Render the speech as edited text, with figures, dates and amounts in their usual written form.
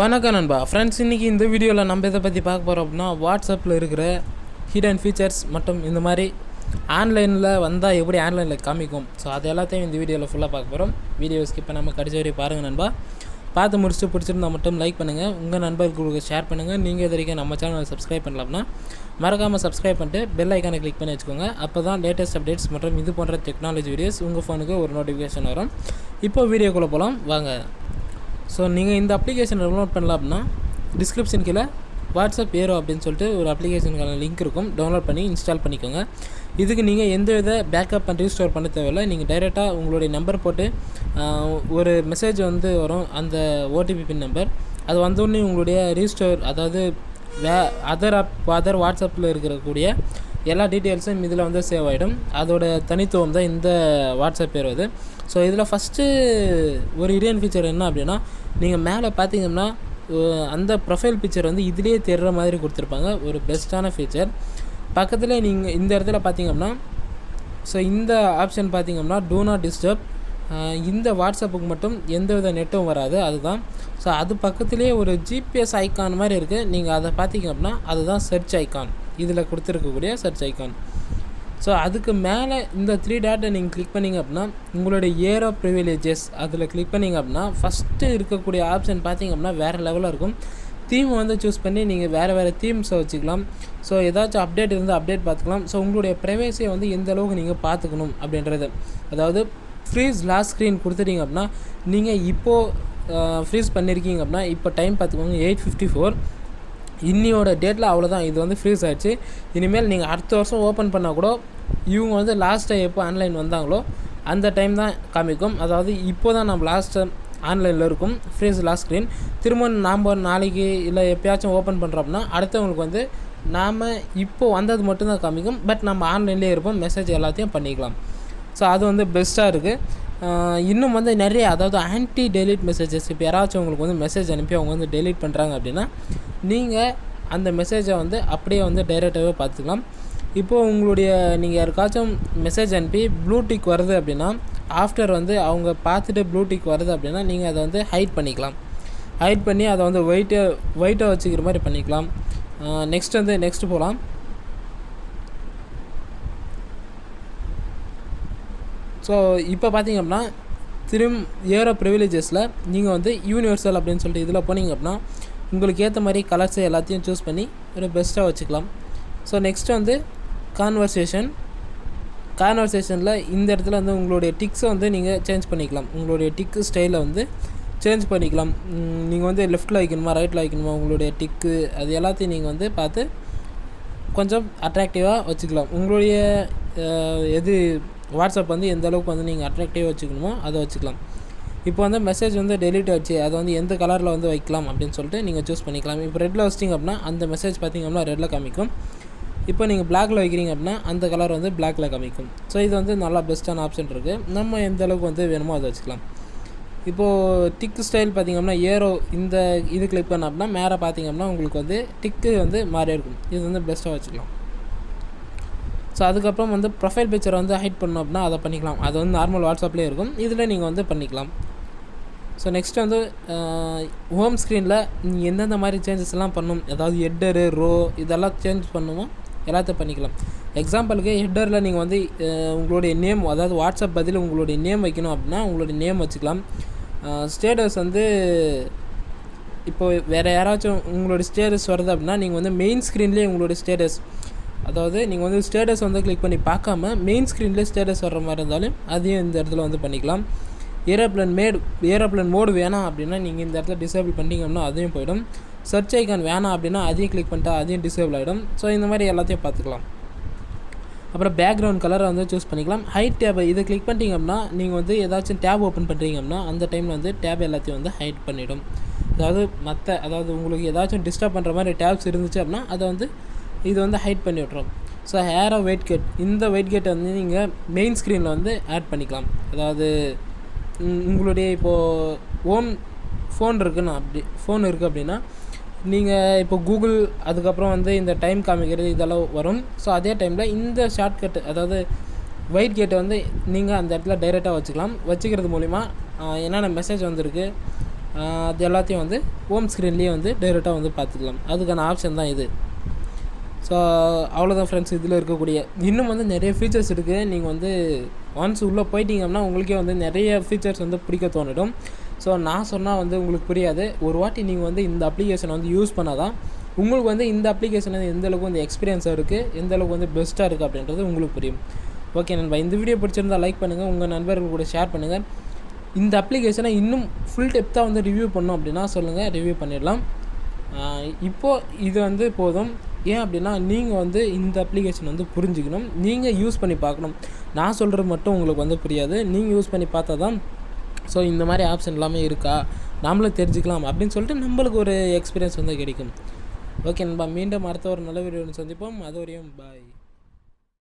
வணக்கம் நண்பா ஃப்ரெண்ட்ஸ், இன்றைக்கி இந்த வீடியோவில் நம்ம இதை பற்றி பார்க்க போகிறோம் அப்படின்னா வாட்ஸ்அப்பில் இருக்கிற ஹிடன் ஃபீச்சர்ஸ் மற்றும் இந்த மாதிரி ஆன்லைனில் வந்தால் எப்படி ஆன்லைனில் காமிக்கும். ஸோ அது எல்லாத்தையும் இந்த வீடியோவில் ஃபுல்லாக பார்க்க போகிறோம். வீடியோ ஸ்கிப் பண்ணாமல் கடைசி வரையும் பாருங்கள் நண்பா. பார்த்து முடிச்சுட்டு பிடிச்சிருந்தா மட்டும் லைக் பண்ணுங்கள், உங்கள் நண்பர்களுக்கு ஷேர் பண்ணுங்கள். நீங்கள் இது வரைக்கும் நம்ம சேனலை சப்ஸ்கிரைப் பண்ணலாம்னா மறக்காமல் சப்ஸ்கிரைப் பண்ணிட்டு பெல் ஐக்கானை கிளிக் பண்ணி வச்சுக்கோங்க. அப்போ தான் லேட்டஸ்ட் அப்டேட்ஸ் மற்றும் இது போன்ற டெக்னாலஜி வீடியோஸ் உங்கள் ஃபோனுக்கு ஒரு நோட்டிஃபிகேஷன் வரும். இப்போ வீடியோக்குள்ளே போகலாம் வாங்க. ஸோ நீங்கள் இந்த அப்ளிகேஷன் டவுன்லோட் பண்ணலாம் அப்படின்னா டிஸ்கிரிப்ஷன் கீழே வாட்ஸ்அப் ஏரோ அப்படின்னு சொல்லிட்டு ஒரு அப்ளிகேஷனுக்கான லிங்க் இருக்கும். டவுன்லோட் பண்ணி இன்ஸ்டால் பண்ணிக்கோங்க. இதுக்கு நீங்கள் எந்த வித பேக்கப் அண்ட் ரீஸ்டோர் பண்ண தேவையில்லை. நீங்கள் டைரெக்டாக உங்களுடைய நம்பர் போட்டு ஒரு மெசேஜ் வரும், அந்த ஓடிபி பின் நம்பர் அது வந்தோடனே உங்களுடைய ரீஸ்டோர், அதாவது அதர் வாட்ஸ்அப்பில் இருக்கக்கூடிய எல்லா டீட்டெயில்ஸும் இதில் சேவ் ஆகிடும். அதோட தனித்துவம் தான் இந்த வாட்ஸ்அப் பேர் அது. ஸோ இதில் ஃபஸ்ட்டு ஒரு இடியன் ஃபீச்சர் என்ன அப்படின்னா, நீங்கள் மேலே பார்த்தீங்கன்னா அந்த ப்ரொஃபைல் பிக்சர் இதிலே தெரிகிற மாதிரி கொடுத்துருப்பாங்க. ஒரு பெஸ்ட்டான ஃபீச்சர். பக்கத்தில் நீங்கள் இந்த இடத்துல பார்த்தீங்கன்னா, ஸோ இந்த ஆப்ஷன் பார்த்தீங்கன்னா டூ நாட் டிஸ்டர்ப். இந்த வாட்ஸ்அப்புக்கு மட்டும் எந்தவித நெட்டும் வராது, அதுதான். ஸோ அது பக்கத்துலேயே ஒரு ஜிபிஎஸ் ஐக்கான் மாதிரி இருக்குது. நீங்கள் அதை பார்த்தீங்க அப்படின்னா அதுதான் சர்ச் ஐக்கான், இதில் கொடுத்துருக்கக்கூடிய சர்ச் ஐக்கான். ஸோ அதுக்கு மேலே இந்த 3 டாட்டை நீங்கள் கிளிக் பண்ணிங்க அப்படின்னா உங்களுடைய ஏரோ ப்ரிவிலேஜஸ் அதில் கிளிக் பண்ணிங்க அப்படின்னா ஃபஸ்ட்டு இருக்கக்கூடிய ஆப்ஷன் பார்த்திங்க அப்படின்னா வேறு லெவலில் இருக்கும். தீம் சூஸ் பண்ணி நீங்கள் வேறு தீம்ஸை வச்சுக்கலாம். ஸோ ஏதாச்சும் அப்டேட் இருந்தால் அப்டேட் பார்த்துக்கலாம். ஸோ உங்களுடைய ப்ரைவேசியை எந்த அளவுக்கு நீங்கள் பார்த்துக்கணும் அப்படின்றது, அதாவது ஃப்ரீஸ் லாஸ்ட் ஸ்க்ரீன் கொடுத்துட்டீங்க அப்படின்னா நீங்கள் இப்போது ஃப்ரீஸ் பண்ணியிருக்கீங்க அப்படின்னா இப்போ டைம் பார்த்துக்கோங்க 8:54. இன்னியோட டேட்டில் அவ்வளோதான், இது ஃப்ரீஸ் ஆகிடுச்சு. இனிமேல் நீங்கள் அடுத்த வருஷம் ஓப்பன் பண்ணால் கூட இவங்க லாஸ்ட்டாக எப்போ ஆன்லைன் வந்தாங்களோ அந்த டைம் தான் காமிக்கும். அதாவது இப்போ தான் நம்ம லாஸ்ட்டு ஆன்லைனில் இருக்கும் ஃப்ரீஸ் லாஸ்ட் ஸ்க்ரீன். திரும்ப நாம் நாளைக்கு இல்லை எப்போயாச்சும் ஓப்பன் பண்ணுறோம் அப்படின்னா அடுத்தவங்களுக்கு நாம் இப்போது வந்தது மட்டும்தான் காமிக்கும். பட் நம்ம ஆன்லைன்லேயே இருப்போம், மெசேஜ் எல்லாத்தையும் பண்ணிக்கலாம். ஸோ அது பெஸ்ட்டாக இருக்குது. இன்னும் நிறைய, அதாவது ஆன்டி டெலிட் மெசேஜஸ். இப்போ யாராச்சும் உங்களுக்கு மெசேஜ் அனுப்பி அவங்க டெலிட் பண்ணுறாங்க அப்படின்னா நீங்கள் அந்த மெசேஜை அப்படியே டைரெக்டாகவே பார்த்துக்கலாம். இப்போது உங்களுடைய நீங்கள் யாருக்காச்சும் மெசேஜ் அனுப்பி ப்ளூடிக் வருது அப்படின்னா ஆஃப்டர் அவங்க பார்த்துட்டு ப்ளூடிக் வருது அப்படின்னா நீங்கள் அதை ஹைட் பண்ணிக்கலாம். ஹைட் பண்ணி அதை ஒயிட்டாக வச்சுக்கிற மாதிரி பண்ணிக்கலாம். நெக்ஸ்ட் போகலாம். ஸோ இப்போ பார்த்தீங்க அப்படின்னா ஏரோ ப்ரிவிலேஜஸில் நீங்கள் யூனிவர்சல் அப்படின்னு சொல்லிட்டு இதில் போனீங்க அப்படின்னா உங்களுக்கு ஏற்ற மாதிரி கலர்ஸை எல்லாத்தையும் சூஸ் பண்ணி ஒரு பெஸ்ட்டாக வச்சுக்கலாம். ஸோ நெக்ஸ்ட்டு கான்வர்சேஷனில் இந்த இடத்துல உங்களுடைய டிக்ஸை நீங்கள் சேஞ்ச் பண்ணிக்கலாம். உங்களுடைய டிக்கு ஸ்டைலை சேஞ்ச் பண்ணிக்கலாம். நீங்கள் லெஃப்ட்டில் வைக்கணுமா ரைட்டில் வைக்கணுமா, உங்களுடைய டிக்கு அது எல்லாத்தையும் நீங்கள் பார்த்து கொஞ்சம் அட்ராக்டிவாக வச்சுக்கலாம். உங்களுடைய எது வாட்ஸ்அப் எந்த அளவுக்கு நீங்கள் அட்ராக்டிவாக வச்சுக்கணுமோ அதை வச்சுக்கலாம். இப்போ மெசேஜ் டெலிட் ஆச்சு, அதை எந்த கலரில் வைக்கலாம் அப்படின்னு சொல்லிட்டு நீங்கள் சூஸ் பண்ணிக்கலாம். இப்போ ரெட்டில் வச்சிட்டிங்க அப்படின்னா அந்த மெசேஜ் பார்த்திங்க அப்படின்னா ரெட்டில் காமிக்கும். இப்போ நீங்கள் பிளாக்கில் வைக்கிறீங்க அப்படின்னா அந்த கலர் பிளாக்கில் காமிக்கும். ஸோ இது நல்லா பெஸ்ட்டான ஆப்ஷன் இருக்குது. நம்ம எந்த அளவுக்கு வேணுமோ அதை வச்சுக்கலாம். இப்போது டிக்கு ஸ்டைல் பார்த்திங்க அப்படின்னா ஏரோ இந்த இது கிளிக் பண்ண அப்படின்னா மேலே பார்த்திங்க அப்படின்னா உங்களுக்கு டிக்கு மாறி இருக்கும். இது பெஸ்ட்டாக வச்சுக்கலாம். ஸோ அதுக்கப்புறம் ப்ரொஃபைல் பிக்சரை ஹைட் பண்ணோம் அப்படின்னா அதை பண்ணிக்கலாம். அது நார்மல் வாட்ஸ்அப்லேயே இருக்கும், இதில் நீங்கள் பண்ணிக்கலாம். ஸோ நெக்ஸ்ட்டு ஹோம் ஸ்க்ரீனில் நீங்கள் எந்தெந்த மாதிரி சேஞ்சஸ் எல்லாம் பண்ணணும், அதாவது ஹெட்டரு ரோ இதெல்லாம் சேஞ்ச் பண்ணுமோ எல்லாத்தையும் பண்ணிக்கலாம். எக்ஸாம்பிளுக்கு ஹெட்டரில் நீங்கள் உங்களுடைய நேம், அதாவது வாட்ஸ்அப் பதில் உங்களுடைய நேம் வைக்கணும் அப்படின்னா உங்களுடைய நேம் வச்சுக்கலாம். ஸ்டேட்டஸ் இப்போது வேறு யாராச்சும் உங்களுடைய ஸ்டேட்டஸ் வருது அப்படின்னா நீங்கள் மெயின் ஸ்க்ரீன்லேயே உங்களுடைய ஸ்டேட்டஸ், அதாவது நீங்கள் ஸ்டேட்டஸ் கிளிக் பண்ணி பார்க்காம மெயின் ஸ்க்ரீன்லேயே ஸ்டேட்டஸ் வர்ற மாதிரி இருந்தாலும் அதையும் இந்த இடத்துல பண்ணிக்கலாம். ஏரோப்ளேன் மோடு வேணாம் அப்படின்னா நீங்கள் இந்த இடத்துல டிசேபிள் பண்ணிங்கன்னா அதையும் போயிடும். சர்ச் ஐக்கான் வேணாம் அப்படின்னா அதையும் கிளிக் பண்ணிட்டா அதையும் டிசேபிள் ஆகிடும். ஸோ இந்த மாதிரி எல்லாத்தையும் பார்த்துக்கலாம். அப்புறம் பேக்ரவுண்ட் கலரை சூஸ் பண்ணிக்கலாம். ஹைட் டேப் இதை கிளிக் பண்ணிட்டீங்க அப்படின்னா நீங்கள் ஏதாச்சும் டேப் ஓப்பன் பண்ணுறீங்க அப்படின்னா அந்த டைமில் டேப் எல்லாத்தையும் ஹைட் பண்ணிவிடும். அதாவது உங்களுக்கு ஏதாச்சும் டிஸ்டர்ப் பண்ணுற மாதிரி டேப்ஸ் இருந்துச்சு அப்படின்னா அதை இது ஹைட் பண்ணி விட்ரும். ஸோ ஏரோ வெயிட் கேட், இந்த வெயிட் கேட்டை நீங்கள் மெயின் ஸ்க்ரீனில் ஆட் பண்ணிக்கலாம். அதாவது உங்களுடைய இப்போது ஃபோன் இருக்குது அப்படின்னா நீங்கள் இப்போ கூகுள் அதுக்கப்புறம் இந்த டைம் காமிக்கிறது இதெல்லாம் வரும். ஸோ அதே டைமில் இந்த ஷார்ட்கட், அதாவது வெயிட் கேட்டை நீங்கள் அந்த இடத்துல டைரெக்டாக வச்சுக்கலாம். வச்சுக்கிறது மூலிமா என்னென்ன மெசேஜ் வந்திருக்கு, அது எல்லாத்தையும் வந்து ஹோம் ஸ்க்ரீன்லேயே வந்து டைரெக்டாக வந்து பார்த்துக்கலாம். அதுக்கான ஆப்ஷன் தான் இது. ஸோ அவ்வளோதான் ஃப்ரெண்ட்ஸ் இதில் இருக்கக்கூடிய. இன்னும் வந்து நிறைய ஃபீச்சர்ஸ் இருக்குது. நீங்கள் வந்து ஒன்ஸ் உள்ளே போயிட்டீங்கன்னா உங்களுக்கே வந்து நிறைய ஃபீச்சர்ஸ் வந்து பிடிக்க தோணிடும். ஸோ நான் சொன்னால் வந்து உங்களுக்கு புரியாது. ஒரு வாட்டி நீங்கள் வந்து இந்த அப்ளிகேஷனை வந்து யூஸ் பண்ணால் தான் உங்களுக்கு வந்து இந்த அப்ளிகேஷன் வந்து எந்தளவுக்கு வந்து எக்ஸ்பீரியன்ஸாக இருக்குது, எந்தளவுக்கு வந்து பெஸ்ட்டாக இருக்குது அப்படின்றது உங்களுக்கு புரியும். ஓகே நண்பா, இந்த வீடியோ பிடிச்சிருந்தால் லைக் பண்ணுங்கள், உங்கள் நண்பர்கள் கூட ஷேர் பண்ணுங்கள். இந்த அப்ளிகேஷனை இன்னும் ஃபுல் டெப்த்தாக வந்து ரிவ்யூ பண்ணோம் அப்படின்னா சொல்லுங்கள், ரிவ்யூ பண்ணிடலாம். இப்போது இது வந்து போதும். ஏன் அப்படின்னா நீங்கள் வந்து இந்த அப்ளிகேஷன் வந்து புரிஞ்சுக்கணும், நீங்கள் யூஸ் பண்ணி பார்க்கணும். நான் சொல்கிறது மட்டும் உங்களுக்கு வந்து புரியாது, நீங்கள் யூஸ் பண்ணி பார்த்தா தான் ஸோ இந்த மாதிரி ஆப்ஷன் எல்லாமே இருக்கா நாமளும் தெரிஞ்சுக்கலாம் அப்படின்னு சொல்லிட்டு நம்மளுக்கு ஒரு எக்ஸ்பீரியன்ஸ் வந்து கிடைக்கும். ஓகே நண்பா, மீண்டும் அடுத்த ஒரு நல்ல வீடியோ சந்திப்போம். அது வரையும் பாய்.